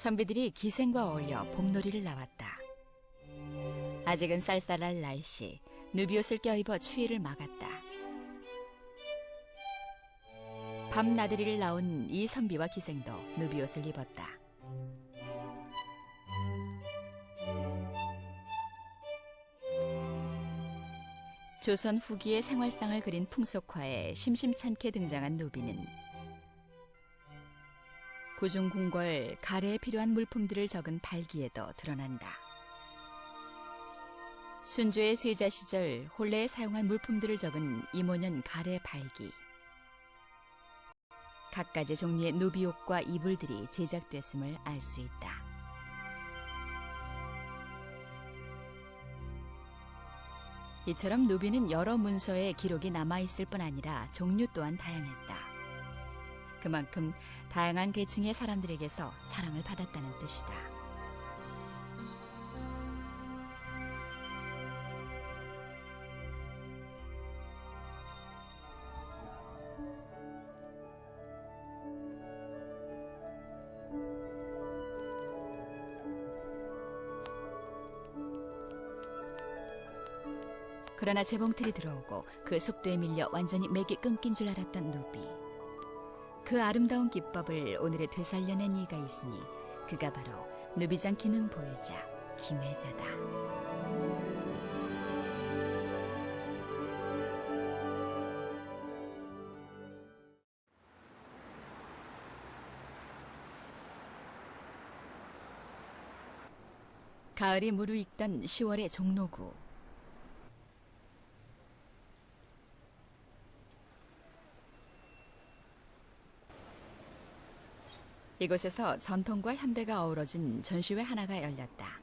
선비들이 기생과 어울려 봄놀이를 나왔다. 아직은 쌀쌀할 날씨, 누비옷을 껴입어 추위를 막았다. 밤나들이를 나온 이 선비와 기생도 누비옷을 입었다. 조선 후기의 생활상을 그린 풍속화에 심심찮게 등장한 누비는 구중궁궐 가래에 필요한 물품들을 적은 발기에도 드러난다. 순조의 세자 시절 혼례에 사용한 물품들을 적은 이모년 가래 발기. 갖가지 종류의 누비옷과 이불들이 제작됐음을 알 수 있다. 이처럼 누비는 여러 문서에 기록이 남아있을 뿐 아니라 종류 또한 다양했다. 그만큼 다양한 계층의 사람들에게서 사랑을 받았다는 뜻이다. 그러나 재봉틀이 들어오고 그 속도에 밀려 완전히 맥이 끊긴 줄 알았던 누비. 그 아름다운 기법을 오늘에 되살려낸 이가 있으니 그가 바로 누비장 기능 보유자 김혜자다. 가을이 무르익던 10월의 종로구. 이곳에서 전통과 현대가 어우러진 전시회 하나가 열렸다.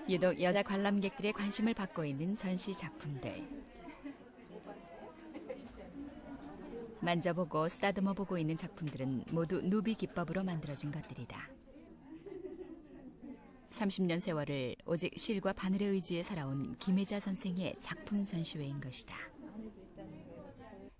유독 여자 관람객들의 관심을 받고 있는 전시 작품들. 만져보고 쓰다듬어보고 있는 작품들은 모두 누비 기법으로 만들어진 것들이다. 30년 세월을 오직 실과 바늘에 의지해 살아온 김혜자 선생의 작품 전시회인 것이다.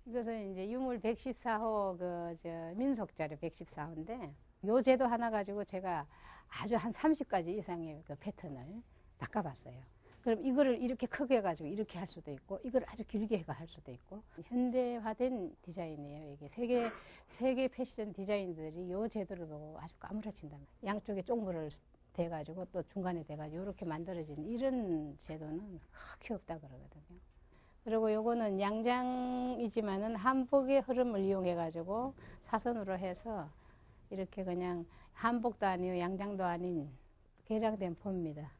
이것은 이제 유물 114호 민속자료 114호인데 요 제도 하나 가지고 제가 아주 한 30가지 이상의 그 패턴을 바꿔봤어요. 그럼 이거를 이렇게 크게 해가지고 이렇게 할 수도 있고 이걸 아주 길게 할 수도 있고 현대화된 디자인이에요. 이게 세계 패션 디자인들이 요 제도를 보고 아주 까무러친다. 양쪽에 쪽물을 돼가지고 또 중간에 돼가지고 이렇게 만들어진 이런 제도는 크게 없다 그러거든요. 그리고 요거는 양장이지만은 한복의 흐름을 이용해가지고 사선으로 해서 이렇게 그냥 한복도 아니고 양장도 아닌 개량된 폼입니다.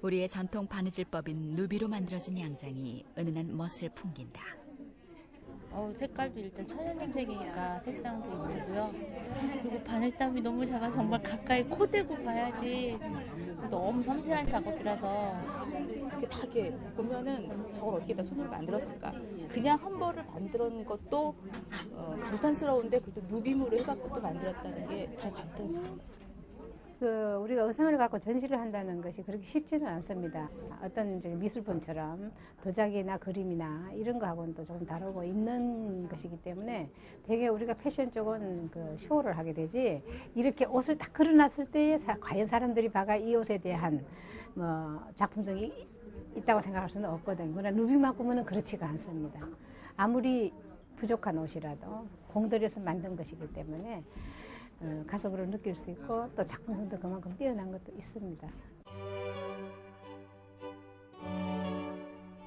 우리의 전통 바느질법인 누비로 만들어진 양장이 은은한 멋을 풍긴다. 색깔도 일단 천연염색이니까 색상도 이쁘고요. 그리고 바늘땀이 너무 작아 정말 가까이 코 대고 봐야지. 너무 섬세한 작업이라서 이제 다 이렇게 보면은 저걸 어떻게 다 손으로 만들었을까. 그냥 한 벌을 만드는 것도 감탄스러운데 그래도 누빔으로 해갖고 또 만들었다는 게 더 감탄스러워요. 우리가 의상을 갖고 전시를 한다는 것이 그렇게 쉽지는 않습니다. 어떤 미술품처럼 도자기나 그림이나 이런 거하고는 또 조금 다르고 있는 것이기 때문에 되게 우리가 패션 쪽은 쇼를 하게 되지 이렇게 옷을 딱 걸어놨을 때에 과연 사람들이 봐가 이 옷에 대한 작품성이 있다고 생각할 수는 없거든요. 그러나 누빔만큼은 그렇지가 않습니다. 아무리 부족한 옷이라도 공들여서 만든 것이기 때문에 가속으로 느낄 수 있고 또 작품성도 그만큼 뛰어난 것도 있습니다.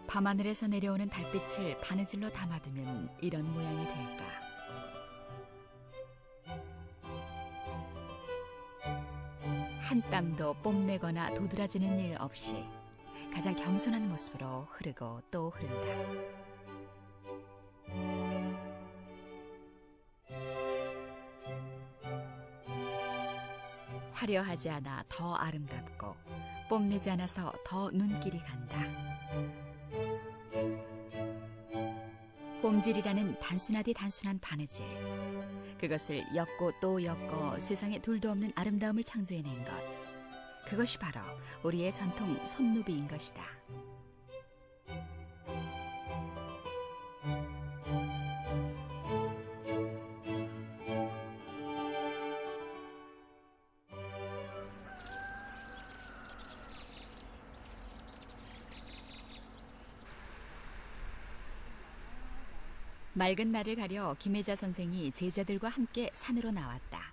밤하늘에서 내려오는 달빛을 바느질로 담아두면 이런 모양이 될까. 한 땀도 뽐내거나 도드라지는 일 없이 가장 겸손한 모습으로 흐르고 또 흐른다. 화려하지 않아 더 아름답고 뽐내지 않아서 더 눈길이 간다. 봄질이라는 단순하디 단순한 바느질. 그것을 엮고 또 엮어 세상에 둘도 없는 아름다움을 창조해낸 것. 그것이 바로 우리의 전통 손누비인 것이다. 맑은 날을 가려 김혜자 선생이 제자들과 함께 산으로 나왔다.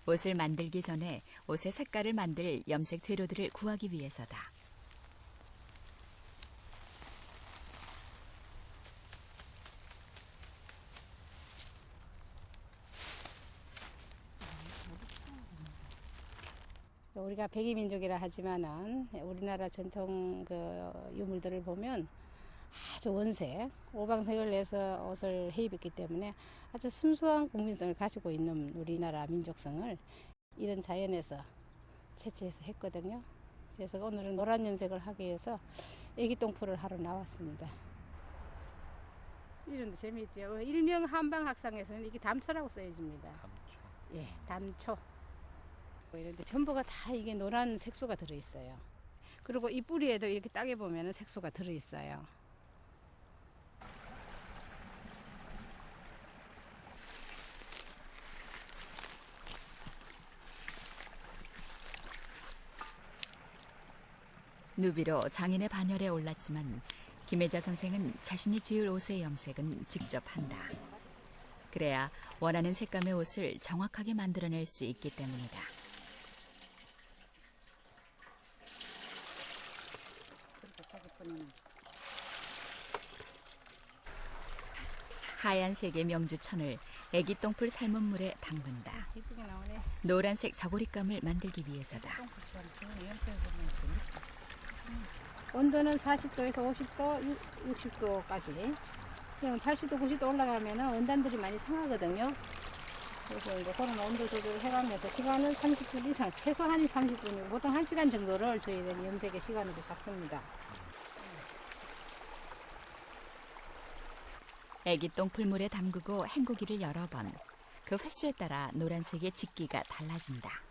옷을 만들기 전에 옷의 색깔을 만들 염색 재료들을 구하기 위해서다. 우리가 백이민족이라 하지만은 우리나라 전통 그 유물들을 보면 아주 원색, 오방색을 내서 옷을 해 입었기 때문에 아주 순수한 국민성을 가지고 있는 우리나라 민족성을 이런 자연에서 채취해서 했거든요. 그래서 오늘은 노란 염색을 하기 위해서 애기 똥풀을 하러 나왔습니다. 이런 데 재미있죠. 일명 한방학상에서는 이게 담초라고 써집니다. 담초. 예, 담초. 이런데 전부가 다 이게 노란 색소가 들어있어요. 그리고 이 뿌리에도 이렇게 따게 보면 색소가 들어있어요. 누비로 장인의 반열에 올랐지만 김혜자 선생은 자신이 지을 옷의 염색은 직접 한다. 그래야 원하는 색감의 옷을 정확하게 만들어낼 수 있기 때문이다. 하얀색의 명주천을 애기 똥풀 삶은 물에 담근다. 이쁘게 나오네. 노란색 저고리감을 만들기 위해서다. 온도는 40도에서 50도, 60도까지. 그럼 80도, 90도 올라가면 원단들이 많이 상하거든요. 그래서 이제 그런 온도 조절을 해가면서 시간은 30분 이상, 최소한 30분이고 보통 1시간 정도를 저희들은 염색의 시간으로 잡습니다. 애기 똥풀물에 담그고 헹구기를 여러 번. 그 횟수에 따라 노란색의 짙기가 달라진다.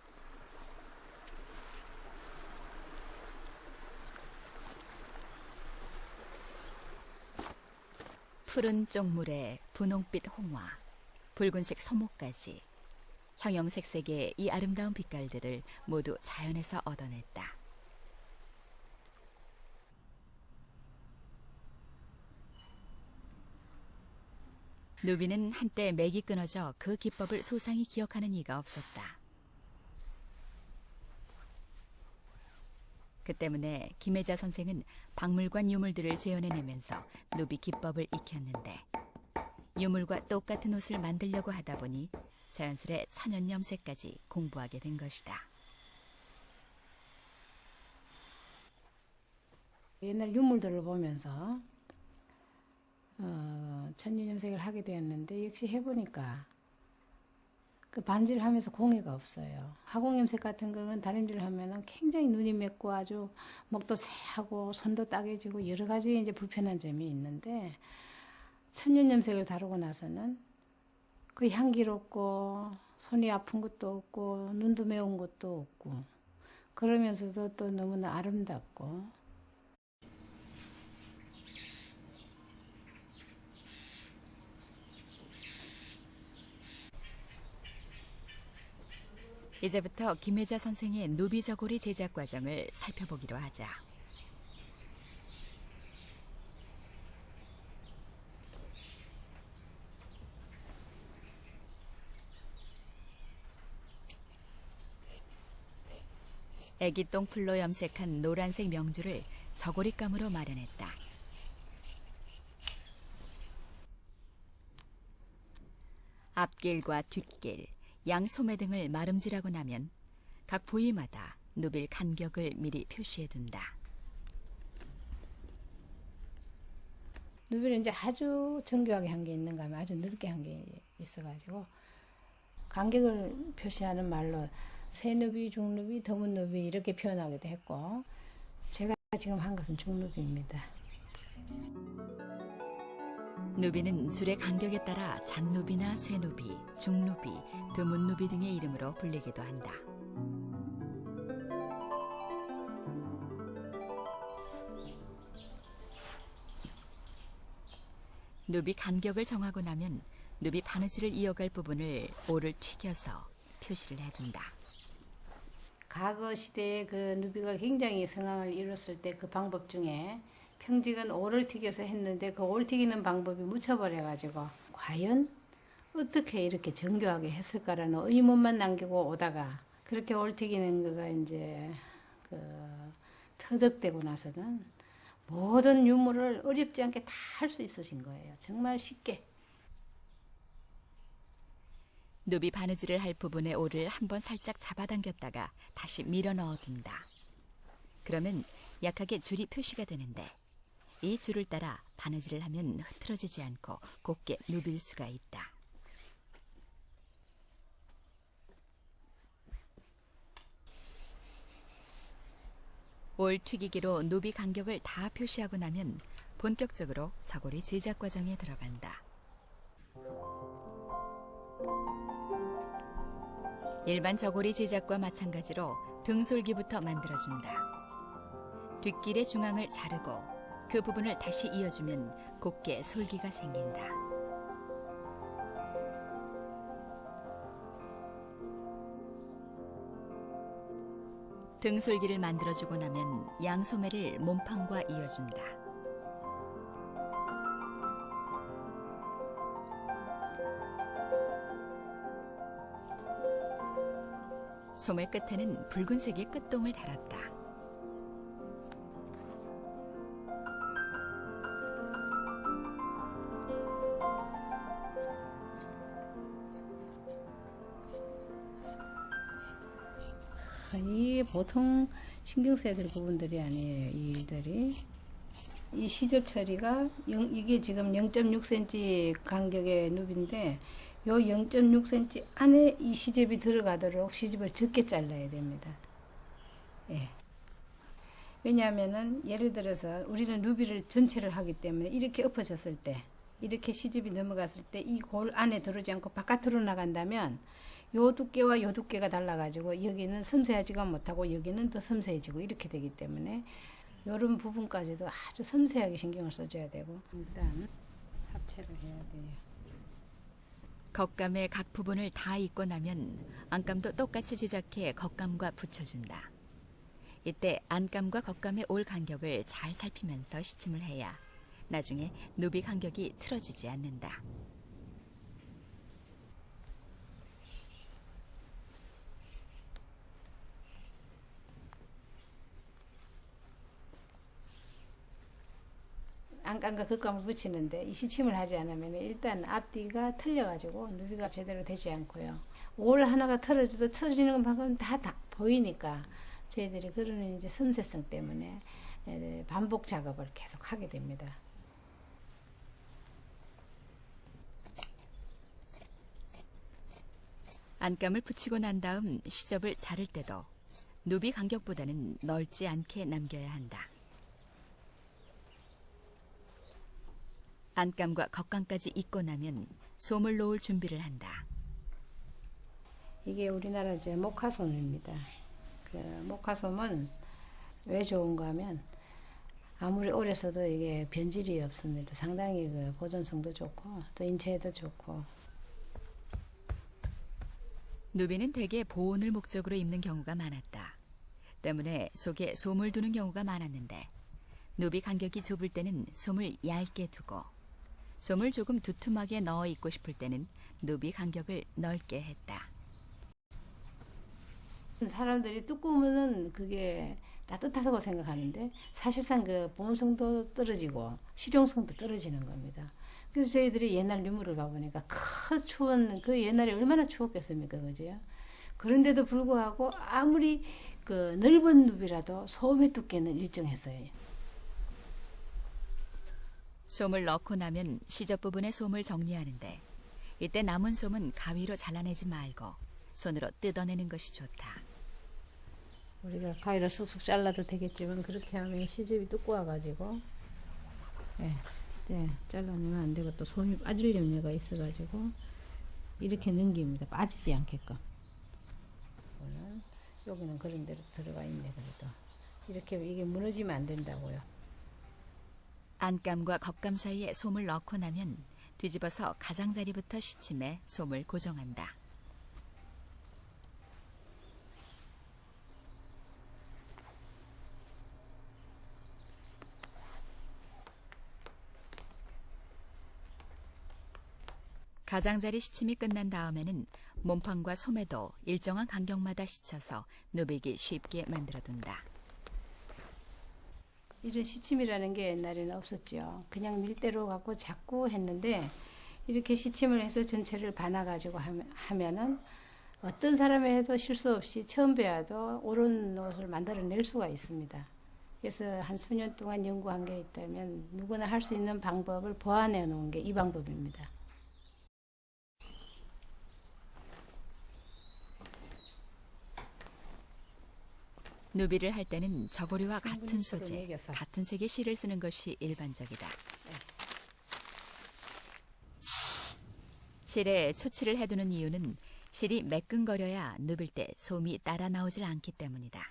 푸른 쪽물에 분홍빛 홍화, 붉은색 서목까지 형형색색의 이 아름다운 빛깔들을 모두 자연에서 얻어냈다. 누비는 한때 맥이 끊어져 그 기법을 소상히 기억하는 이가 없었다. 그 때문에 김혜자 선생은 박물관 유물들을 재현해내면서 누비 기법을 익혔는데 유물과 똑같은 옷을 만들려고 하다 보니 자연스레 천연 염색까지 공부하게 된 것이다. 옛날 유물들을 보면서 천연 염색을 하게 되었는데 역시 해보니까 그 반지를 하면서 공해가 없어요. 화공 염색 같은 거는 다림질을 하면은 굉장히 눈이 맵고 아주 목도 새하고 손도 따개지고 여러 가지 이제 불편한 점이 있는데 천연 염색을 다루고 나서는 그 향기롭고 손이 아픈 것도 없고 눈도 매운 것도 없고 그러면서도 또 너무나 아름답고 이제부터 김혜자 선생의 누비 저고리 제작 과정을 살펴보기로 하자. 애기 똥풀로 염색한 노란색 명주를 저고리감으로 마련했다. 앞길과 뒷길, 양소매 등을 마름질하고 나면 각 부위마다 누빌 간격을 미리 표시해둔다. 누비를 이제 아주 정교하게 한 게 있는가 하면 아주 넓게 한 게 있어가지고 간격을 표시하는 말로 새누비, 중누비, 드문 누비 이렇게 표현하기도 했고 제가 지금 한 것은 중누비입니다. 누비는 줄의 간격에 따라 잔누비나 쇠누비, 중누비, 드문누비 등의 이름으로 불리기도 한다. 누비 간격을 정하고 나면 누비 바느질을 이어갈 부분을 올을 튀겨서 표시를 해둔다. 과거 시대에 그 누비가 굉장히 성황을 이뤘을 때 그 방법 중에 평직은 올을 튀겨서 했는데 그 올 튀기는 방법이 묻혀버려가지고 과연 어떻게 이렇게 정교하게 했을까라는 의문만 남기고 오다가 그렇게 올 튀기는 거가 이제 그 터득되고 나서는 모든 유물을 어렵지 않게 다 할 수 있으신 거예요. 정말 쉽게. 누비 바느질을 할 부분의 올을 한번 살짝 잡아당겼다가 다시 밀어 넣어둔다. 그러면 약하게 줄이 표시가 되는데 이 줄을 따라 바느질을 하면 흐트러지지 않고 곱게 누빌 수가 있다. 올 튀기기로 누비 간격을 다 표시하고 나면 본격적으로 저고리 제작 과정에 들어간다. 일반 저고리 제작과 마찬가지로 등솔기부터 만들어준다. 뒷길의 중앙을 자르고 그 부분을 다시 이어주면 곱게 솔기가 생긴다. 등솔기를 만들어주고 나면 양소매를 몸판과 이어준다. 소매 끝에는 붉은색의 끝동을 달았다. 이 보통 신경 써야 될 부분들이 아니에요. 이 일들이. 이 시접 처리가 이게 지금 0.6cm 간격의 누비인데 요 0.6cm 안에 이 시접이 들어가도록 시접을 적게 잘라야 됩니다. 예. 왜냐하면은 예를 들어서 우리는 누비를 전체를 하기 때문에 이렇게 엎어졌을 때 이렇게 시접이 넘어갔을 때 이 골 안에 들어오지 않고 바깥으로 나간다면 요 두께와 요 두께가 달라가지고 여기는 섬세하지가 못하고 여기는 더 섬세해지고 이렇게 되기 때문에 이런 부분까지도 아주 섬세하게 신경을 써줘야 되고 일단 합체를 해야 돼요. 겉감의 각 부분을 다 입고 나면 안감도 똑같이 제작해 겉감과 붙여준다. 이때 안감과 겉감의 올 간격을 잘 살피면서 시침을 해야 나중에 누비 간격이 틀어지지 않는다. 안감과 겉감을 붙이는데 이 시침을 하지 않으면 일단 앞뒤가 틀려가지고 누비가 제대로 되지 않고요. 올 하나가 틀어져도 틀어지는 방법은 다 보이니까 저희들이 그러는 이제 섬세성 때문에 반복 작업을 계속 하게 됩니다. 안감을 붙이고 난 다음 시접을 자를 때도 누비 간격보다는 넓지 않게 남겨야 한다. 안감과 겉감까지 입고 나면 솜을 놓을 준비를 한다. 이게 우리나라 목화솜입니다. 그 목화솜은 왜 좋은가 하면 아무리 오래 써도 이게 변질이 없습니다. 상당히 그 보존성도 좋고 또 인체에도 좋고. 누비는 대개 보온을 목적으로 입는 경우가 많았다. 때문에 속에 솜을 두는 경우가 많았는데 누비 간격이 좁을 때는 솜을 얇게 두고 솜을 조금 두툼하게 넣어 입고 싶을 때는 누비 간격을 넓게 했다. 사람들이 두꺼우면은 그게 따뜻하다고 생각하는데 사실상 그 보온성도 떨어지고 실용성도 떨어지는 겁니다. 그래서 저희들이 옛날 유물을 봐보니까 그 추운 그 옛날에 얼마나 추웠겠습니까, 그죠? 그런데도 불구하고 아무리 그 넓은 누비라도 솜의 두께는 일정했어요. 솜을 넣고 나면 시접 부분의 솜을 정리하는데 이때 남은 솜은 가위로 잘라내지 말고 손으로 뜯어내는 것이 좋다. 우리가 가위로 쑥쑥 잘라도 되겠지만 그렇게 하면 시접이 두꺼워가지고 잘라내면 안 되고 또 솜이 빠질 염려가 있어가지고 이렇게 넘깁니다. 빠지지 않게끔. 여기는 그런 대로 들어가 있네. 그래도 이렇게 이게 무너지면 안 된다고요. 안감과 겉감 사이에 솜을 넣고 나면 뒤집어서 가장자리부터 시침해 솜을 고정한다. 가장자리 시침이 끝난 다음에는 몸판과 솜에도 일정한 간격마다 시쳐서 누비기 쉽게 만들어둔다. 이런 시침이라는 게 옛날에는 없었죠. 그냥 밀대로 갖고 잡고 했는데 이렇게 시침을 해서 전체를 봐놔가지고 하면은 어떤 사람이 해도 실수 없이 처음 배워도 옳은 옷을 만들어낼 수가 있습니다. 그래서 한 수년 동안 연구한 게 있다면 누구나 할 수 있는 방법을 보완해 놓은 게 이 방법입니다. 누비를 할 때는 저고리와 같은 소재, 매겨서. 같은 색의 실을 쓰는 것이 일반적이다. 실에 초치를 해두는 이유는 실이 매끈거려야 누빌 때 솜이 따라 나오질 않기 때문이다.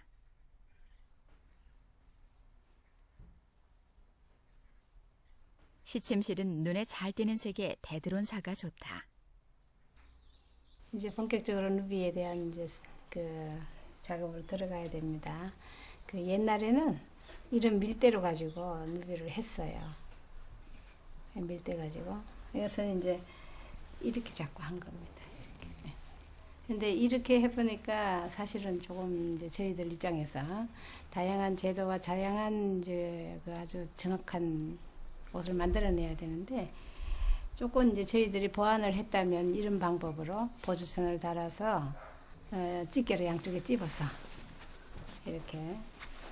시침실은 눈에 잘 띄는 색의 대드론사가 좋다. 이제 본격적으로 누비에 대한 이제 그 작업으로 들어가야 됩니다. 그 옛날에는 이런 밀대로 가지고 누비를 했어요. 밀대 가지고. 여기서는 이제 이렇게 잡고 한 겁니다. 이렇게. 근데 이렇게 해보니까 사실은 조금 이제 저희들 입장에서 다양한 제도와 다양한 이제 그 아주 정확한 옷을 만들어내야 되는데 조금 이제 저희들이 보완을 했다면 이런 방법으로 보조선을 달아서 집게를 양쪽에 찝어서 이렇게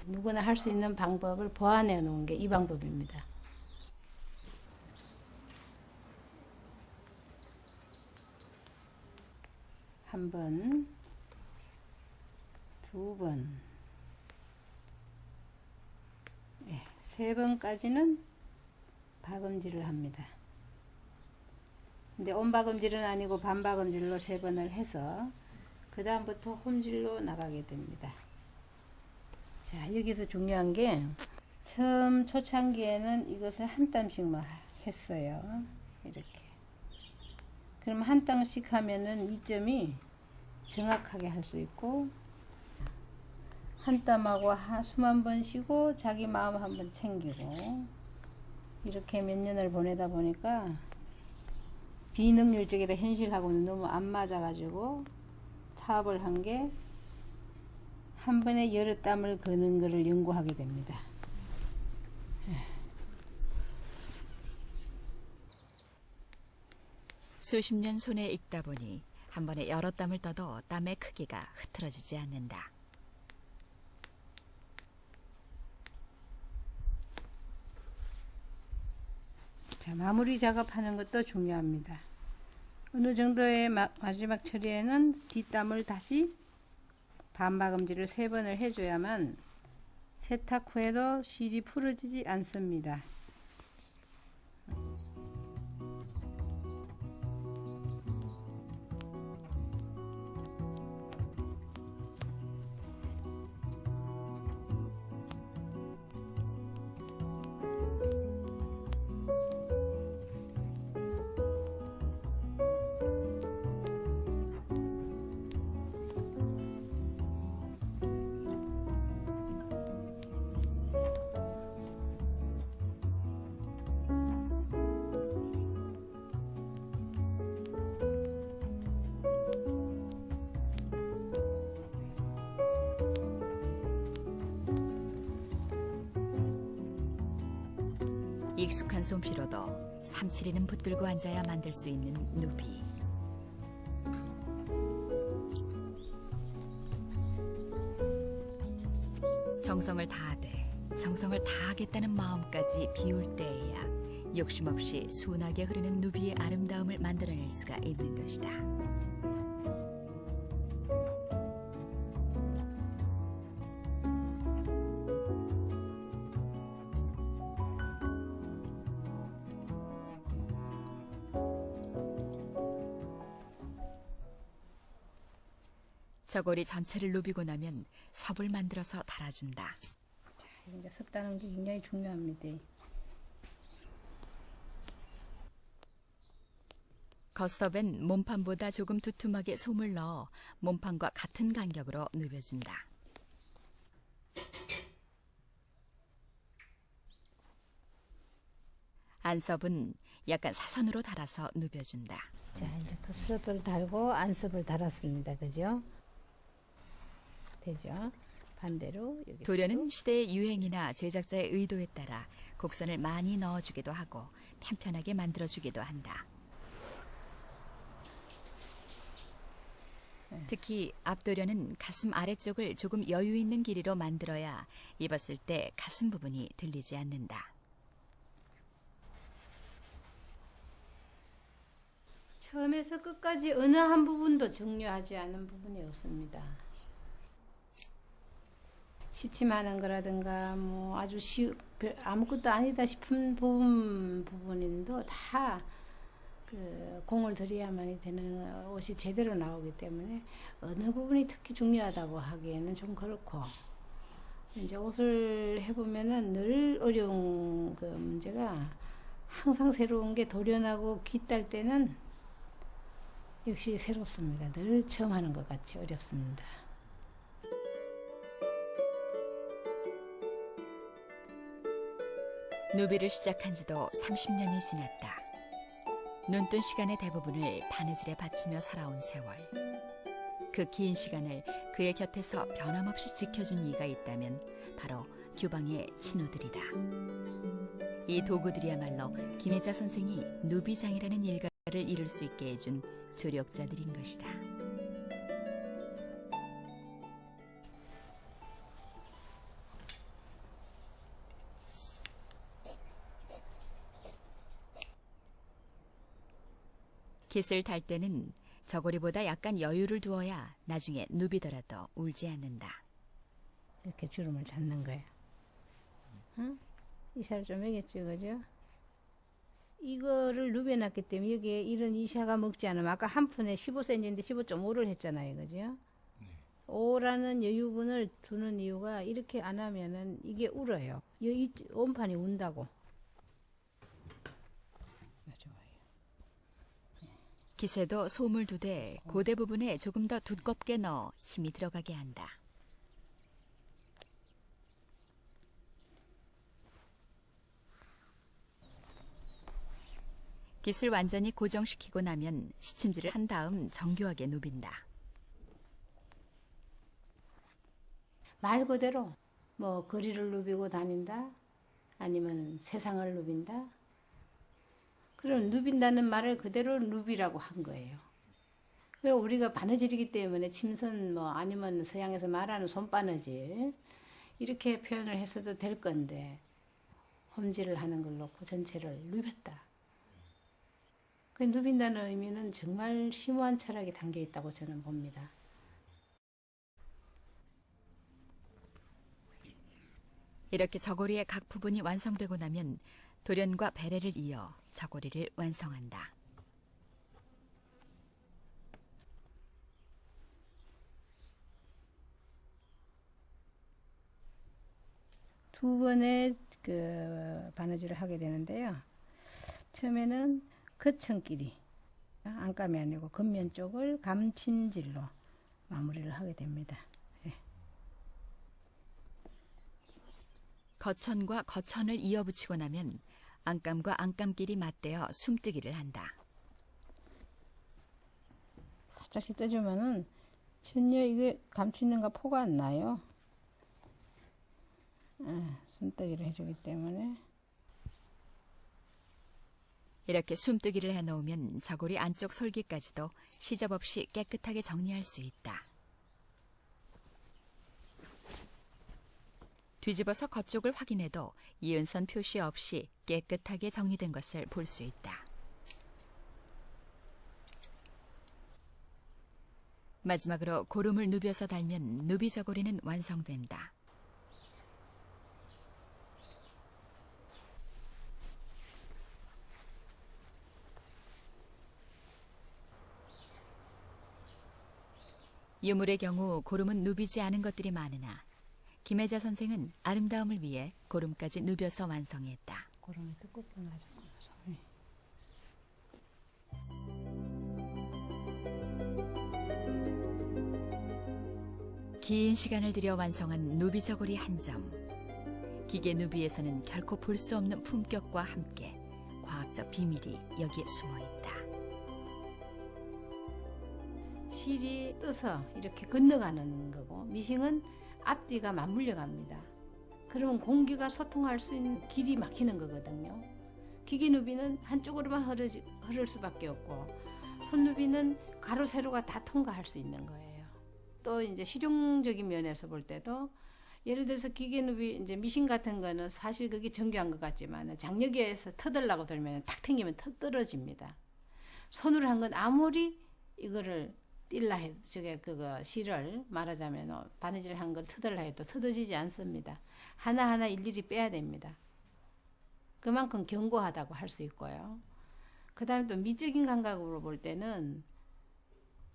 누구나 할 수 있는 방법을 보완해 놓은 게 이 방법입니다. 한 번, 두 번, 세 번까지는 박음질을 합니다. 근데 온박음질은 아니고 반박음질로 세 번을 해서 그 다음부터 홈질로 나가게 됩니다. 자, 여기서 중요한 게 처음 초창기에는 이것을 한 땀씩만 했어요. 이렇게. 그럼 한 땀씩 하면은 이 점이 정확하게 할 수 있고 한 땀하고 숨 한 번 쉬고 자기 마음 한 번 챙기고 이렇게 몇 년을 보내다 보니까 비능률적이라 현실하고는 너무 안 맞아가지고 타업을 한 게 한 번에 여러 땀을 거는 것을 연구하게 됩니다. 수십 년 손에 익다 보니 한 번에 여러 땀을 떠도 땀의 크기가 흐트러지지 않는다. 자, 마무리 작업하는 것도 중요합니다. 어느 정도의 마지막 처리에는 뒷땀을 다시 반박음질을 3번을 해줘야만 세탁 후에도 실이 풀어지지 않습니다. 익숙한 솜씨로도 삼칠이는 붙들고 앉아야 만들 수 있는 누비. 정성을 다하되 정성을 다하겠다는 마음까지 비울 때에야 욕심 없이 순하게 흐르는 누비의 아름다움을 만들어낼 수가 있는 것이다. 저고리 전체를 누비고 나면 섭을 만들어서 달아준다. 자, 이제 섭다는 게 굉장히 중요합니다. 거스톱엔 몸판보다 조금 두툼하게 솜을 넣어 몸판과 같은 간격으로 누벼준다. 안섭은 약간 사선으로 달아서 누벼준다. 자, 이제 거스톱을 달고 안섭을 달았습니다. 그죠? 되죠? 반대로 여기 도련은 시대의 유행이나 제작자의 의도에 따라 곡선을 많이 넣어주기도 하고 편편하게 만들어주기도 한다. 특히 앞도련은 가슴 아래쪽을 조금 여유 있는 길이로 만들어야 입었을 때 가슴 부분이 들리지 않는다. 처음에서 끝까지 어느 한 부분도 중요하지 않은 부분이 없습니다. 시침하는 거라든가 뭐 아주 아무것도 아니다 싶은 부분인도 다 그 공을 들여야만이 되는 옷이 제대로 나오기 때문에 어느 부분이 특히 중요하다고 하기에는 좀 그렇고, 이제 옷을 해보면은 늘 어려운 그 문제가 항상 새로운 게 도련하고 깃달 때는 역시 새롭습니다. 늘 처음 하는 것 같이 어렵습니다. 누비를 시작한 지도 30년이 지났다. 눈뜬 시간의 대부분을 바느질에 바치며 살아온 세월. 그 긴 시간을 그의 곁에서 변함없이 지켜준 이가 있다면 바로 규방의 친구들이다. 이 도구들이야말로 김혜자 선생이 누비장이라는 일가를 이룰 수 있게 해준 조력자들인 것이다. 깃을 달 때는 저고리보다 약간 여유를 두어야 나중에 누비더라도 울지 않는다. 이렇게 주름을 잡는 거예요. 응? 이샤를 좀 매겼죠, 그죠? 이거를 누벼놨기 때문에 여기에 이런 이샤가 먹지 않으면, 아까 한 푼에 15cm인데 15.5를 했잖아요, 그죠? 5라는 여유분을 두는 이유가 이렇게 안 하면은 이게 울어요. 이 원판이 운다고. 깃에도 솜을 두되 고대 부분에 조금 더 두껍게 넣어 힘이 들어가게 한다. 깃을 완전히 고정시키고 나면 시침질을 한 다음 정교하게 누빈다. 말 그대로 뭐 거리를 누비고 다닌다, 아니면 세상을 누빈다. 그럼 누빈다는 말을 그대로 누비라고 한 거예요. 그리고 우리가 바느질이기 때문에 침선 뭐 아니면 서양에서 말하는 손바느질 이렇게 표현을 했어도 될 건데, 홈질을 하는 걸 놓고 전체를 누볐다. 그 누빈다는 의미는 정말 심오한 철학이 담겨 있다고 저는 봅니다. 이렇게 저고리의 각 부분이 완성되고 나면 도련과 배래를 이어 저고리를 완성한다. 두 번의 그 바느질을 하게 되는데요. 처음에는 거천끼리, 안감이 아니고 겉면 쪽을 감침질로 마무리를 하게 됩니다. 예. 거천과 거천을 이어붙이고 나면 안감과 안감끼리 맞대어 숨뜨기를 한다. 살짝씩 떠주면은 전혀 이게 감치는가 포가 안 나요. 숨뜨기를 해주기 때문에. 이렇게 숨뜨기를 해놓으면 저고리 안쪽 솔기까지도 시접없이 깨끗하게 정리할 수 있다. 뒤집어서 겉쪽을 확인해도 이은선 표시 없이 깨끗하게 정리된 것을 볼 수 있다. 마지막으로 고름을 누벼서 달면 누비 저고리는 완성된다. 유물의 경우 고름은 누비지 않은 것들이 많으나 김혜자 선생은 아름다움을 위해 고름까지 누벼서 완성했다. 고름이 두껍게 나죠. 긴 시간을 들여 완성한 누비 저고리 한 점. 기계 누비에서는 결코 볼 수 없는 품격과 함께 과학적 비밀이 여기에 숨어 있다. 실이 떠서 이렇게 건너가는 거고 미싱은 앞뒤가 맞물려 갑니다. 그러면 공기가 소통할 수 있는 길이 막히는 거거든요. 기계 누비는 한쪽으로만 흐를 수밖에 없고 손누비는 가로 세로가 다 통과할 수 있는 거예요. 또 이제 실용적인 면에서 볼 때도 예를 들어서 기계 누비 이제 미싱 같은 거는 사실 그게 정교한 것 같지만 장력에서 터들라고 들면 탁 튕기면 떨어집니다. 손으로 한 건 아무리 이거를 띨라 해도 저게 그거 실을 말하자면 바느질 한 걸 터들라 해도 터져지지 않습니다. 하나하나 일일이 빼야 됩니다. 그만큼 견고하다고 할 수 있고요. 그 다음에 또 미적인 감각으로 볼 때는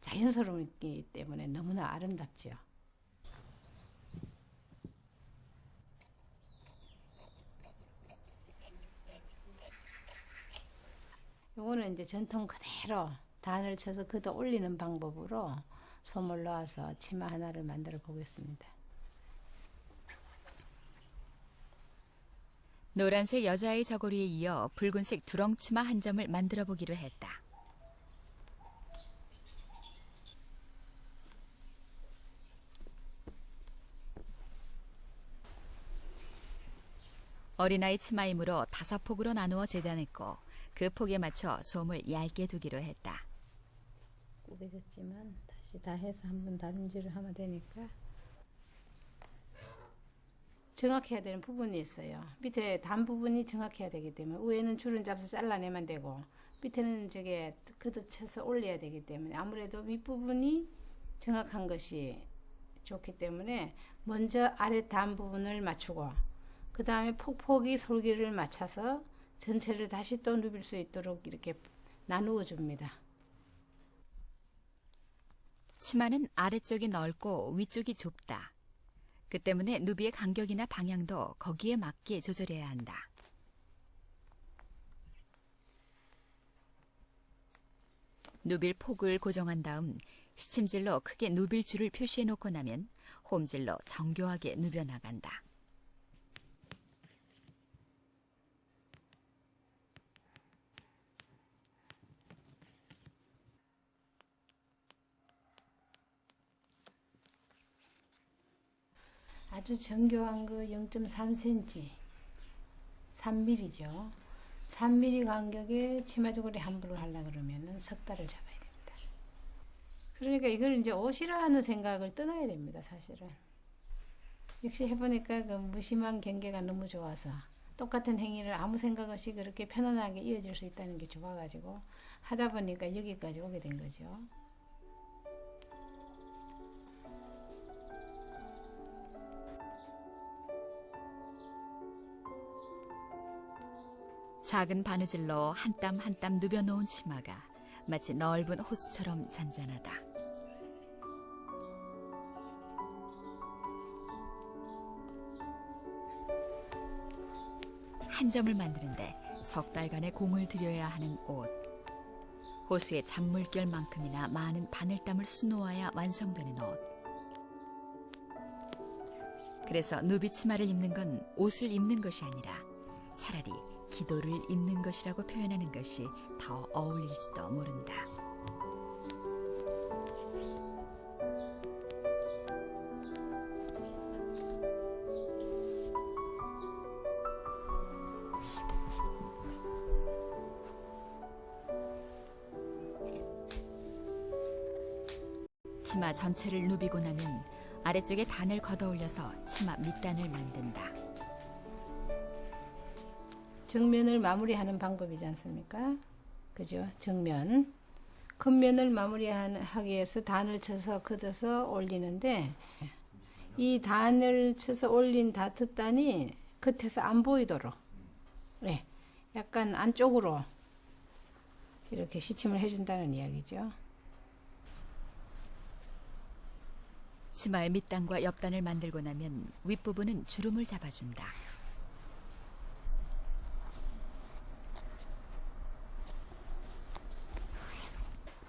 자연스럽기 때문에 너무나 아름답죠. 요거는 이제 전통 그대로 단을 쳐서 걷어 올리는 방법으로 솜을 넣어서 치마 하나를 만들어 보겠습니다. 노란색 여자의 저고리에 이어 붉은색 두렁치마 한 점을 만들어 보기로 했다. 어린아이 치마이므로 5폭으로 나누어 재단했고 그 폭에 맞춰 솜을 얇게 두기로 했다. 꾸겨졌지만 다시 다 해서 한번 다림질을 하면 되니까 정확해야 되는 부분이 있어요. 밑에 단 부분이 정확해야 되기 때문에 위에는 줄은 잡아서 잘라내면 되고 밑에는 저게 걷어쳐서 올려야 되기 때문에 아무래도 밑부분이 정확한 것이 좋기 때문에 먼저 아래 단 부분을 맞추고 그 다음에 폭폭이 솔기를 맞춰서 전체를 다시 또 누빌 수 있도록 이렇게 나누어 줍니다. 치마는 아래쪽이 넓고 위쪽이 좁다. 그 때문에 누비의 간격이나 방향도 거기에 맞게 조절해야 한다. 누빌 폭을 고정한 다음 시침질로 크게 누빌 줄을 표시해 놓고 나면 홈질로 정교하게 누벼 나간다. 아주 정교한 거 0.3cm, 3mm죠. 3mm 간격에 치마 저고리 한 벌을 하려고 그러면 석 달을 잡아야 됩니다. 그러니까 이걸 이제 옷이라 하는 생각을 떠나야 됩니다, 사실은. 역시 해보니까 그 무심한 경계가 너무 좋아서 똑같은 행위를 아무 생각 없이 그렇게 편안하게 이어질 수 있다는 게 좋아가지고 하다 보니까 여기까지 오게 된 거죠. 작은 바느질로 한 땀 한 땀 누벼놓은 치마가 마치 넓은 호수처럼 잔잔하다. 한 점을 만드는데 석 달간의 공을 들여야 하는 옷. 호수의 잔물결만큼이나 많은 바늘땀을 수놓아야 완성되는 옷. 그래서 누비 치마를 입는 건 옷을 입는 것이 아니라 차라리 기도를 입는 것이라고 표현하는 것이 더 어울릴지도 모른다. 치마 전체를 누비고 나면 아래쪽에 단을 걷어 올려서 치마 밑단을 만든다. 정면을 마무리하는 방법이지 않습니까? 그죠? 정면. 겉면을 마무리하기 위해서 단을 쳐서 걷어서 올리는데 이 단을 쳐서 올린 다트단이 겉에서 안 보이도록 네, 약간 안쪽으로 이렇게 시침을 해준다는 이야기죠. 치마의 밑단과 옆단을 만들고 나면 윗부분은 주름을 잡아준다.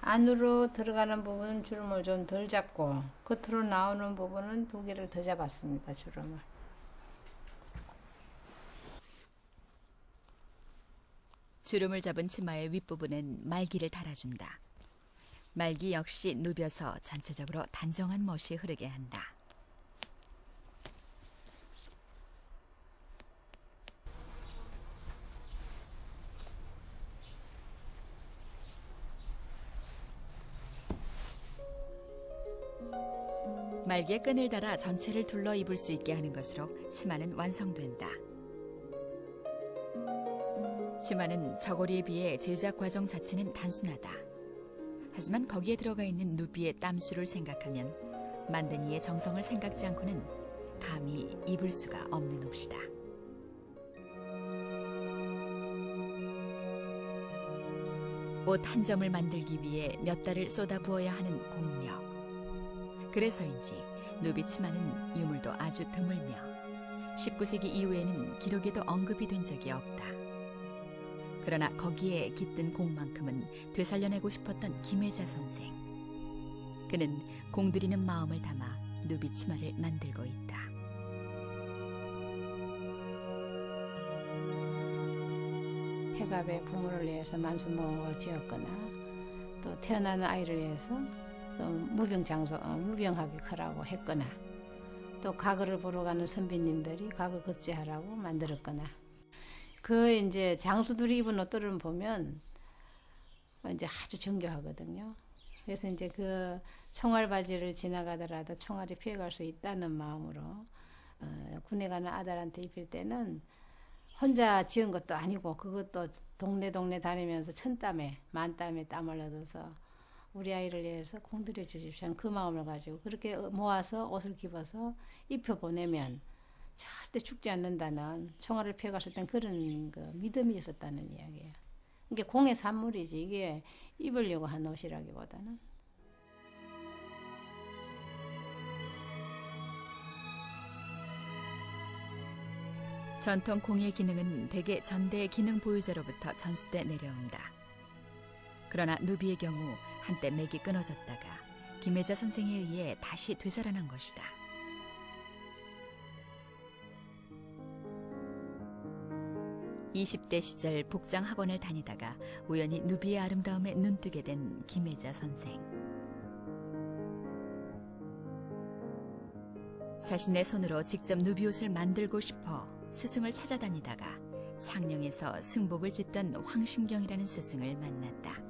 안으로 들어가는 부분은 주름을 좀 덜 잡고 겉으로 나오는 부분은 2개를 더 잡았습니다. 주름을. 주름을 잡은 치마의 윗부분엔 말기를 달아준다. 말기 역시 누벼서 전체적으로 단정한 멋이 흐르게 한다. 말기에 끈을 달아 전체를 둘러 입을 수 있게 하는 것으로 치마는 완성된다. 치마는 저고리에 비해 제작 과정 자체는 단순하다. 하지만 거기에 들어가 있는 누비의 땀수를 생각하면 만든 이의 정성을 생각지 않고는 감히 입을 수가 없는 옷이다. 옷 한 점을 만들기 위해 몇 달을 쏟아부어야 하는 공력. 그래서인지 누비 치마는 유물도 아주 드물며 19세기 이후에는 기록에도 언급이 된 적이 없다. 그러나 거기에 깃든 공만큼은 되살려내고 싶었던 김혜자 선생. 그는 공들이는 마음을 담아 누비 치마를 만들고 있다. 폐갑의 부모를 위해서 만수무강을 지었거나 또 태어나는 아이를 위해서 또 무병하게 크라고 했거나 또 과거를 보러 가는 선비님들이 과거 급제하라고 만들었거나 그 이제 장수들이 입은 옷들을 보면 이제 아주 정교하거든요. 그래서 이제 그 총알 바지를 지나가더라도 총알이 피해갈 수 있다는 마음으로 군에 가는 아들한테 입힐 때는 혼자 지은 것도 아니고 그것도 동네 다니면서 천땀에 만땀에 땀을 얻어서 우리 아이를 위해서 공들여 주십시오. 그 마음을 가지고 그렇게 모아서 옷을 입어서 입혀보내면 절대 죽지 않는다는 총알을 피해갔을 땐 그런 그 믿음이 있었다는 이야기예요. 이게 공의 산물이지 이게 입으려고 한 옷이라기보다는. 전통 공의 기능은 대개 전대의 기능 보유자로부터 전수돼 내려온다. 그러나 누비의 경우 한때 맥이 끊어졌다가 김혜자 선생에 의해 다시 되살아난 것이다. (20대) 시절 복장 학원을 다니다가 우연히 누비의 아름다움에 눈뜨게 된 김혜자 선생. 자신의 손으로 직접 누비 옷을 만들고 싶어 스승을 찾아다니다가 창녕에서 승복을 짓던 황신경이라는 스승을 만났다.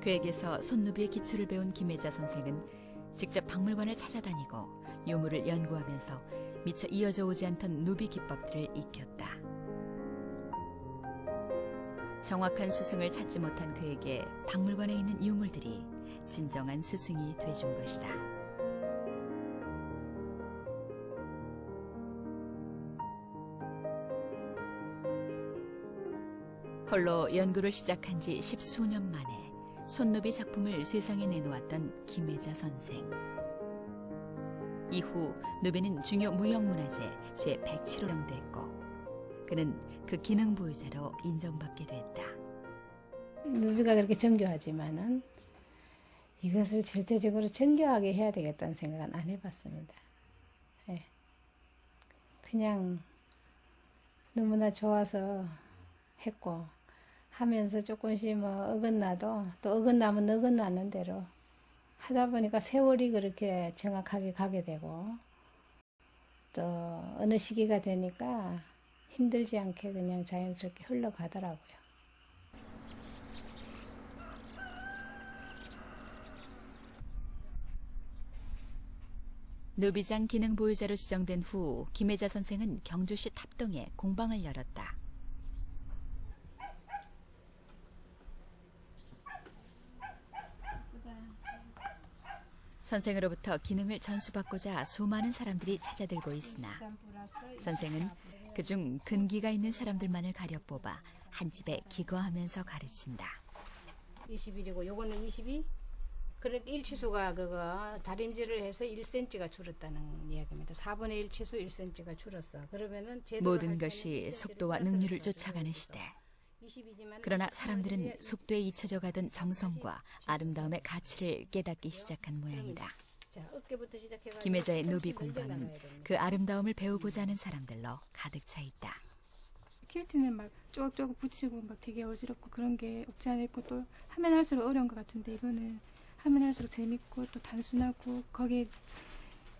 그에게서 손누비의 기초를 배운 김혜자 선생은 직접 박물관을 찾아다니고 유물을 연구하면서 미처 이어져 오지 않던 누비 기법들을 익혔다. 정확한 스승을 찾지 못한 그에게 박물관에 있는 유물들이 진정한 스승이 돼준 것이다. 홀로 연구를 시작한 지 10수년 만에 손누비 작품을 세상에 내놓았던 김혜자 선생. 이후 누비는 중요 무형문화재 제107호로 지정됐고 그는 그 기능 보유자로 인정받게 됐다. 누비가 그렇게 정교하지만은 이것을 절대적으로 정교하게 해야 되겠다는 생각은 안 해봤습니다. 예. 그냥 너무나 좋아서 했고 하면서 조금씩 뭐 어긋나도 또 어긋나면 어긋나는 대로 하다 보니까 세월이 그렇게 정확하게 가게 되고 또 어느 시기가 되니까 힘들지 않게 그냥 자연스럽게 흘러가더라고요. 누비장 기능 보유자로 지정된 후 김혜자 선생은 경주시 탑동에 공방을 열었다. 선생으로부터 기능을 전수받고자 수많은 사람들이 찾아들고 있으나 선생은 그중 근기가 있는 사람들만을 가려 뽑아 한 집에 기거하면서 가르친다. 21이고 요거는 22. 그러니까 일치수가 그거 다림질을 해서 1cm가 줄었다는 이야기입니다. 4분의 1 치수 1cm가 줄었어. 그러면은 모든 것이 속도와 능률을 쫓아가는 시대. 그러나 사람들은 속도에 잊혀져 가던 정성과 아름다움의 가치를 깨닫기 시작한 모양이다. 자, 어깨부터 시작해가지고 김혜자의 누비 펼치고 공방은 내려놔야 됩니다. 그 아름다움을 배우고자 하는 사람들로 가득 차 있다. 퀼트는 막 쪼각쪼각 붙이고 막 되게 어지럽고 그런 게 없지 않아 있고 또 하면 할수록 어려운 것 같은데 이거는 하면 할수록 재밌고 또 단순하고 거기에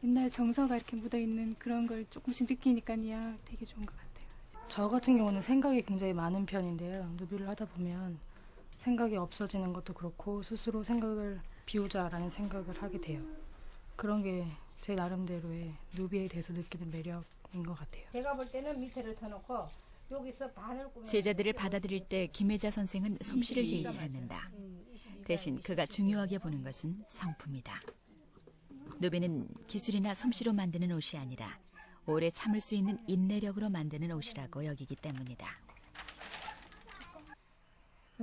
옛날 정서가 이렇게 묻어있는 그런 걸 조금씩 느끼니까요 되게 좋은 것 같아요. 저 같은 경우는 생각이 굉장히 많은 편인데요. 누비를 하다 보면 생각이 없어지는 것도 그렇고 스스로 생각을 비우자라는 생각을 하게 돼요. 그런 게 제 나름대로의 누비에 대해서 느끼는 매력인 것 같아요. 제가 볼 때는 밑에를 터놓고 여기서 반을 꾸며 제자들을 받아들일 때 김혜자 선생은 솜씨를 개의치 않는다. 대신 그가 중요하게 보는 것은 성품이다. 누비는 기술이나 솜씨로 만드는 옷이 아니라 오래 참을 수 있는 인내력으로 만드는 옷이라고 여기기 때문이다.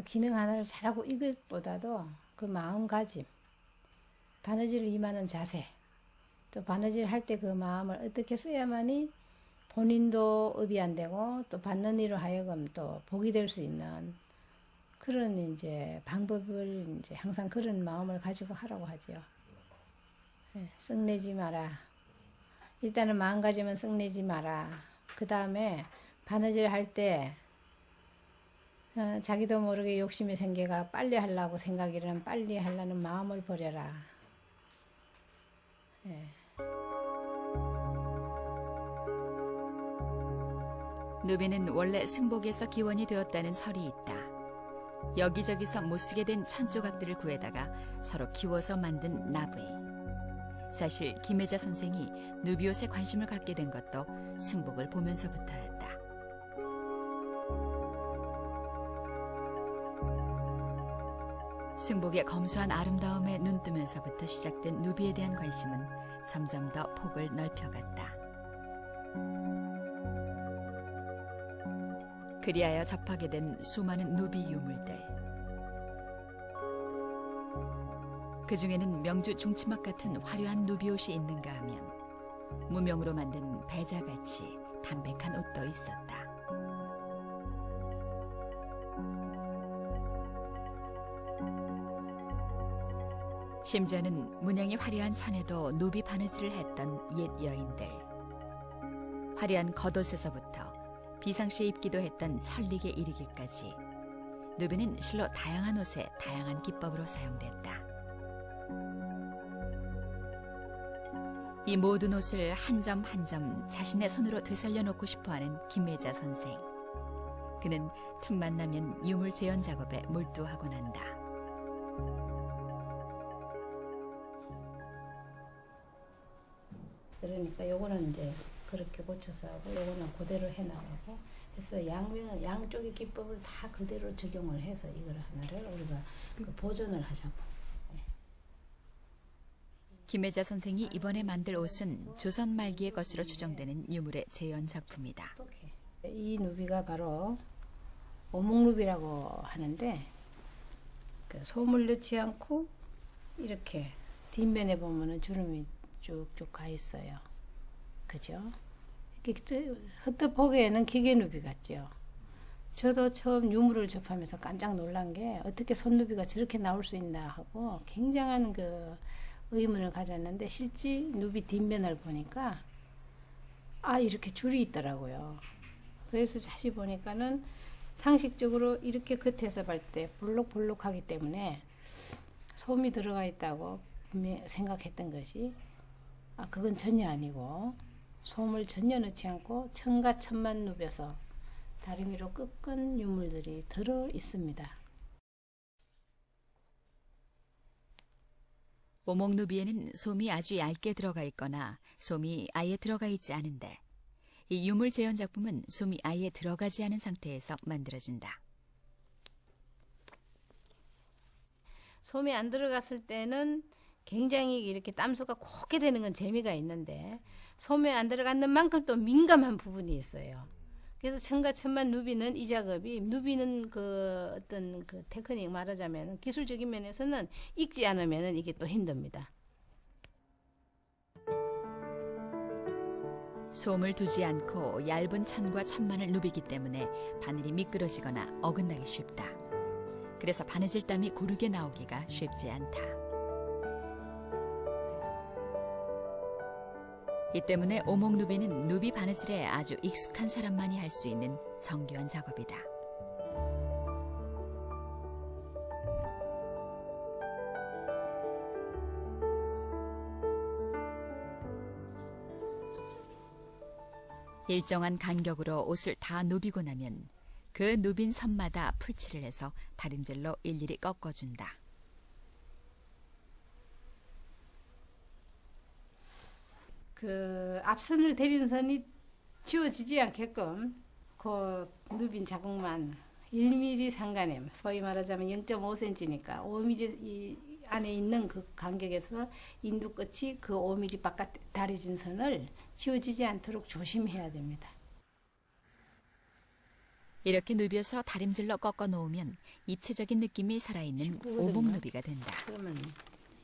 기능 하나를 잘하고 이것보다도 그 마음가짐, 바느질을 임하는 자세, 또 바느질 할 때 그 마음을 어떻게 써야만이 본인도 업이 안 되고 또 받는 이로 하여금 또 복이 될 수 있는 그런 이제 방법을 이제 항상 그런 마음을 가지고 하라고 하죠. 네, 썩내지 마라. 일단은 마음가짐은 썩내지 마라. 그 다음에 바느질 할 때 자기도 모르게 욕심이 생겨가 빨리 하려고 생각이라면 빨리 하려는 마음을 버려라. 예. 누비는 원래 승복에서 기원이 되었다는 설이 있다. 여기저기서 못쓰게 된 천조각들을 구해다가 서로 기워서 만든 나부이. 사실 김혜자 선생이 누비옷에 관심을 갖게 된 것도 승복을 보면서부터였다. 승복의 검소한 아름다움에 눈뜨면서부터 시작된 누비에 대한 관심은 점점 더 폭을 넓혀갔다. 그리하여 접하게 된 수많은 누비 유물들. 그 중에는 명주 중치막 같은 화려한 누비옷이 있는가 하면 무명으로 만든 배자같이 담백한 옷도 있었다. 심지어는 문양이 화려한 천에도 누비 바느질을 했던 옛 여인들. 화려한 겉옷에서부터 비상시에 입기도 했던 천릭에 이르기까지 누비는 실로 다양한 옷에 다양한 기법으로 사용됐다. 이 모든 옷을 한 점 한 점 자신의 손으로 되살려 놓고 싶어하는 김혜자 선생. 그는 틈만 나면 유물 재현 작업에 몰두하곤 한다. 그러니까 요거는 이제 그렇게 고쳐서 하고 요거는 그대로 해나가고 해서 양쪽의 기법을 다 그대로 적용을 해서 이걸 하나를 우리가 그 보존을 하자고. 김혜자 선생이 이번에 만들 옷은 조선 말기의 것으로 추정되는 유물의 재현 작품이다. 이 누비가 바로 오목누비라고 하는데 그 솜을 넣지 않고 이렇게 뒷면에 보면은 주름이 쭉쭉 가 있어요. 그죠? 이렇게 헛떡 보기에는 기계누비 같죠. 저도 처음 유물을 접하면서 깜짝 놀란 게 어떻게 손누비가 저렇게 나올 수 있나 하고 굉장한 그 의문을 가졌는데 실제 누비 뒷면을 보니까 이렇게 줄이 있더라고요. 그래서 다시 보니까는 상식적으로 이렇게 겉에서 볼 때 볼록볼록하기 때문에 솜이 들어가 있다고 분명히 생각했던 것이 그건 전혀 아니고 솜을 전혀 넣지 않고 천과 천만 누벼서 다리미로 꺾은 유물들이 들어 있습니다. 오목누비에는 솜이 아주 얇게 들어가 있거나 솜이 아예 들어가 있지 않은데 이 유물 재현 작품은 솜이 아예 들어가지 않은 상태에서 만들어진다. 솜이 안 들어갔을 때는 굉장히 이렇게 땀수가 곱게 되는 건 재미가 있는데 솜에 안 들어가는 만큼 또 민감한 부분이 있어요. 그래서 천과 천만 누비는 이 작업이 누비는 그 어떤 그 테크닉 말하자면 기술적인 면에서는 익지 않으면 이게 또 힘듭니다. 솜을 두지 않고 얇은 천과 천만을 누비기 때문에 바늘이 미끄러지거나 어긋나기 쉽다. 그래서 바느질 땀이 고르게 나오기가 쉽지 않다. 이 때문에 오목누비는 누비 바느질에 아주 익숙한 사람만이 할 수 있는 정교한 작업이다. 일정한 간격으로 옷을 다 누비고 나면 그 누빈 선마다 풀칠을 해서 다림질로 일일이 꺾어준다. 그 앞선을 대린 선이 지워지지 않게끔 그 누빈 자국만 1mm 상간에, 소위 말하자면 0.5cm니까 5mm 이 안에 있는 그 간격에서 인두 끝이 그 5mm 바깥 다려진 선을 지워지지 않도록 조심해야 됩니다. 이렇게 누벼서 다림질로 꺾어 놓으면 입체적인 느낌이 살아있는 오목누비가 된다. 그러면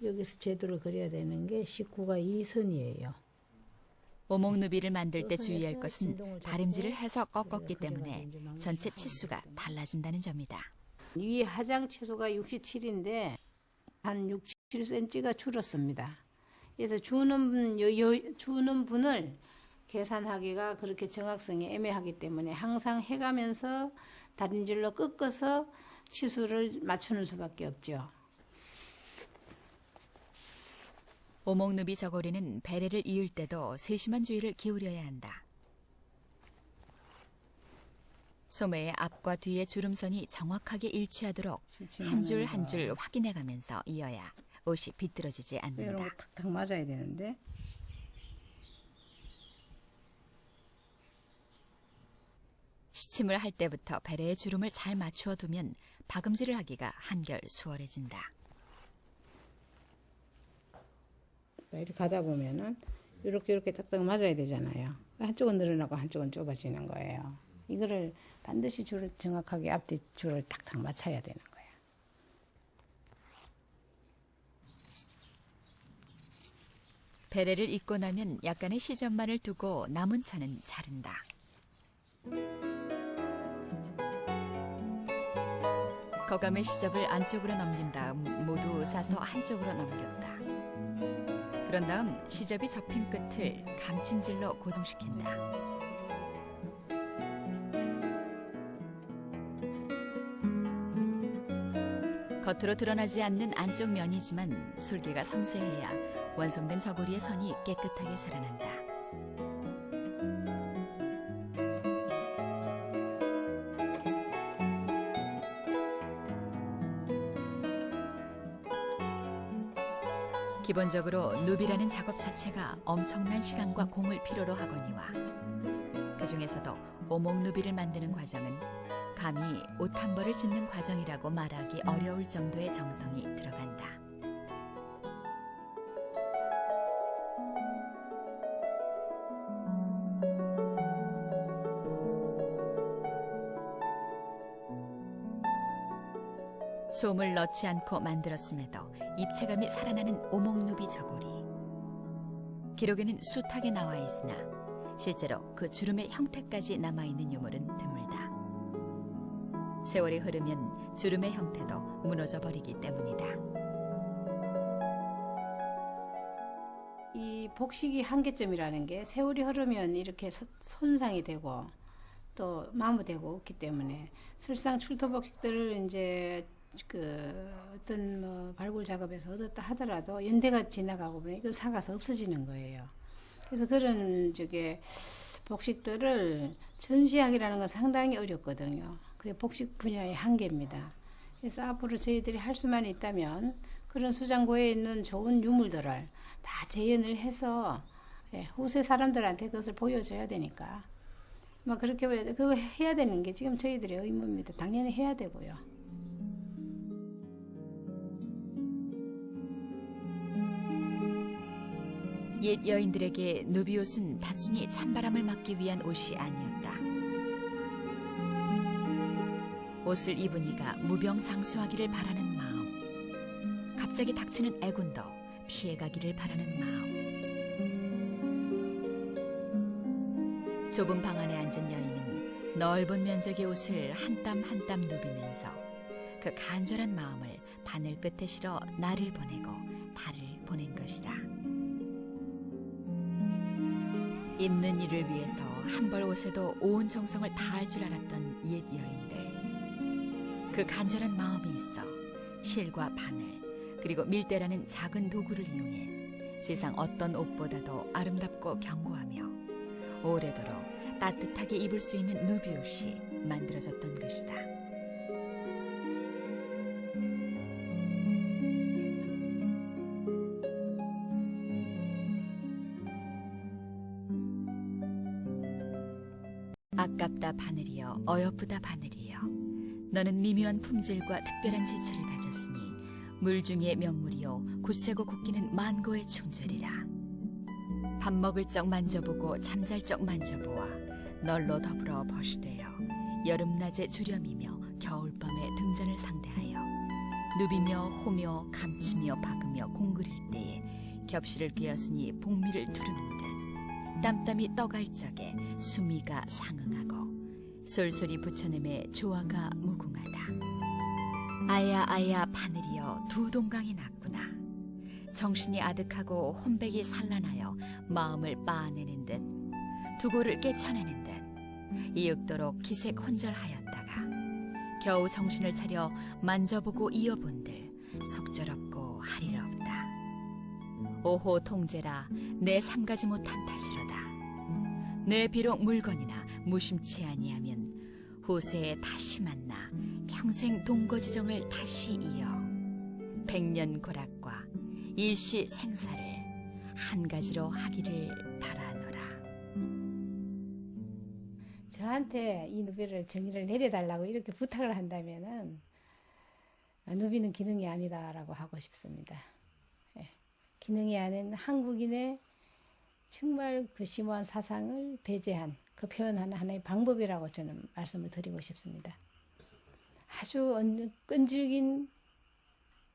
여기서 제대로 그려야 되는 게 19가 이 선이에요. 오목누비를 만들 때 주의할 것은 다림질을 해서 꺾었기 때문에 전체 치수가 달라진다는 점이다. 위 하장 치수가 67인데 한 6, 7cm가 줄었습니다. 그래서 주는 분을 계산하기가 그렇게 정확성이 애매하기 때문에 항상 해가면서 다림질로 꺾어서 치수를 맞추는 수밖에 없죠. 오목누비 저고리는 배래를 이을 때도 세심한 주의를 기울여야 한다. 소매의 앞과 뒤의 주름선이 정확하게 일치하도록 한 줄 한 줄 확인해가면서 이어야 옷이 비뚤어지지 이런 않는다. 거 탁탁 맞아야 되는데. 시침을 할 때부터 배래의 주름을 잘 맞추어 두면 박음질을 하기가 한결 수월해진다. 이렇게 가다 보면은 이렇게 딱딱 맞아야 되잖아요. 한쪽은 늘어나고 한쪽은 좁아지는 거예요. 이거를 반드시 줄을 정확하게 앞뒤 줄을 탁탁 맞춰야 되는 거예요. 배래를 입고 나면 약간의 시점만을 두고 남은 천은 자른다. 거감의 시접을 안쪽으로 넘긴 다음 모두 싸서 한쪽으로 넘겼다. 그런 다음 시접이 접힌 끝을 감침질로 고정시킨다. 겉으로 드러나지 않는 안쪽 면이지만 솔기가 섬세해야 완성된 저고리의 선이 깨끗하게 살아난다. 기본적으로 누비라는 작업 자체가 엄청난 시간과 공을 필요로 하거니와 그 중에서도 오목누비를 만드는 과정은 감히 옷 한 벌을 짓는 과정이라고 말하기 어려울 정도의 정성이 들어간다. 솜을 넣지 않고 만들었음에도 입체감이 살아나는 오목누비 저고리. 기록에는 숱하게 나와 있으나 실제로 그 주름의 형태까지 남아있는 유물은 드물다. 세월이 흐르면 주름의 형태도 무너져 버리기 때문이다. 이 복식이 한계점이라는 게 세월이 흐르면 이렇게 손상이 되고 또 마모되고 없기 때문에 술상 출토 복식들을 이제 그 어떤 뭐 발굴 작업에서 얻었다 하더라도 연대가 지나가고 보면 이거 사가서 없어지는 거예요. 그래서 그런 복식들을 전시하기라는 건 상당히 어렵거든요. 그게 복식 분야의 한계입니다. 그래서 앞으로 저희들이 할 수만 있다면 그런 수장고에 있는 좋은 유물들을 다 재현을 해서 후세 사람들한테 그것을 보여줘야 되니까 막 그렇게 그거 해야 되는 게 지금 저희들의 의무입니다. 당연히 해야 되고요. 옛 여인들에게 누비옷은 단순히 찬바람을 막기 위한 옷이 아니었다. 옷을 입은 이가 무병장수하기를 바라는 마음, 갑자기 닥치는 애군도 피해가기를 바라는 마음. 좁은 방 안에 앉은 여인은 넓은 면적의 옷을 한 땀 한 땀 누비면서 그 간절한 마음을 바늘 끝에 실어 날을 보내고 달을 보낸 것이다. 입는 일을 위해서 한 벌 옷에도 온 정성을 다할 줄 알았던 옛 여인들. 그 간절한 마음이 있어 실과 바늘 그리고 밀대라는 작은 도구를 이용해 세상 어떤 옷보다도 아름답고 견고하며 오래도록 따뜻하게 입을 수 있는 누비옷이 만들어졌던 것이다. 아깝다 바늘이여 어여쁘다 바늘이여 너는 미묘한 품질과 특별한 재치를 가졌으니 물 중에 명물이요 굳세고 곱기는 만고의 충절이라. 밥 먹을 적 만져보고 잠잘 적 만져보아 널로 더불어 벗이되어 여름낮에 주렴이며 겨울밤에 등잔을 상대하여 누비며 호며 감치며 박으며 공그릴 때에 겹실을 꿰었으니 복미를 두르는 듯 땀땀이 떠갈 적에 수미가 상응하고 솔솔이 붙여냄에 조화가 무궁하다. 아야 아야 바늘이여 두 동강이 났구나. 정신이 아득하고 혼백이 산란하여 마음을 빻아내는 듯 두고를 깨쳐내는 듯 이윽도록 기색 혼절하였다가 겨우 정신을 차려 만져보고 이어본들 속절없고 하리롭다. 오호 통제라 내 삼가지 못한 탓이로다. 내 비록 물건이나 무심치 아니하면 후세에 다시 만나 평생 동거지정을 다시 이어 백년 고락과 일시 생사를 한 가지로 하기를 바라노라. 저한테 이 누비를 정의를 내려달라고 이렇게 부탁을 한다면은 누비는 기능이 아니다라고 하고 싶습니다. 예. 기능이 아닌 한국인의 정말 그 심오한 사상을 배제한 그 표현하는 하나의 방법이라고 저는 말씀을 드리고 싶습니다. 아주 끈질긴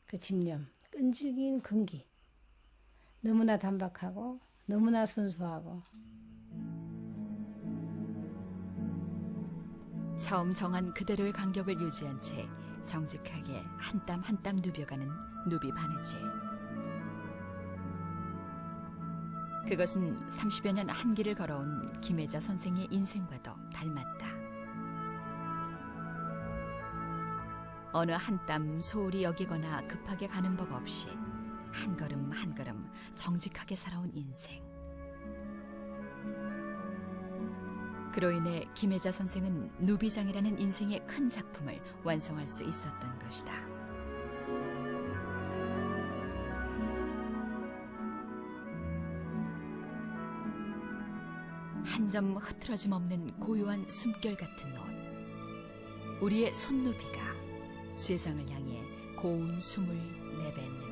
그 집념, 끈질긴 근기, 너무나 단박하고 너무나 순수하고 처음 정한 그대로의 간격을 유지한 채 정직하게 한 땀 한 땀 누벼가는 누비 바느질. 그것은 30여 년 한 길을 걸어온 김혜자 선생의 인생과도 닮았다. 어느 한 땀 소홀히 여기거나 급하게 가는 법 없이 한 걸음 한 걸음 정직하게 살아온 인생. 그로 인해 김혜자 선생은 누비장이라는 인생의 큰 작품을 완성할 수 있었던 것이다. 한 점 흐트러짐 없는 고요한 숨결 같은 옷. 우리의 손누비가 세상을 향해 고운 숨을 내뱉는다.